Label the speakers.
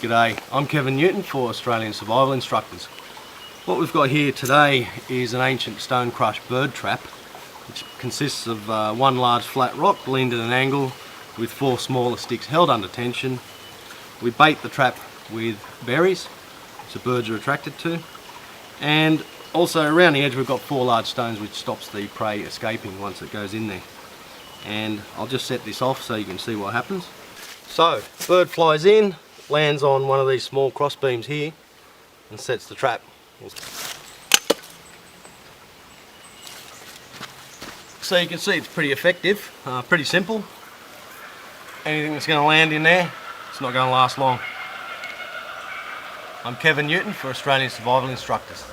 Speaker 1: G'day, I'm Kevin Newton for Australian Survival Instructors. What we've got here today is an ancient stone crushed bird trap, which consists of one large flat rock leaned at an angle with 4 smaller sticks held under tension. We bait the trap with berries, which the birds are attracted to, and also around the edge we've got 4 large stones which stops the prey escaping once it goes in there. And I'll just set this off so you can see what happens. So, bird flies in, lands on one of these small cross beams here and sets the trap. So you can see it's pretty effective, pretty simple. Anything that's going to land in there, it's not going to last long. I'm Kevin Newton for Australian Survival Instructors.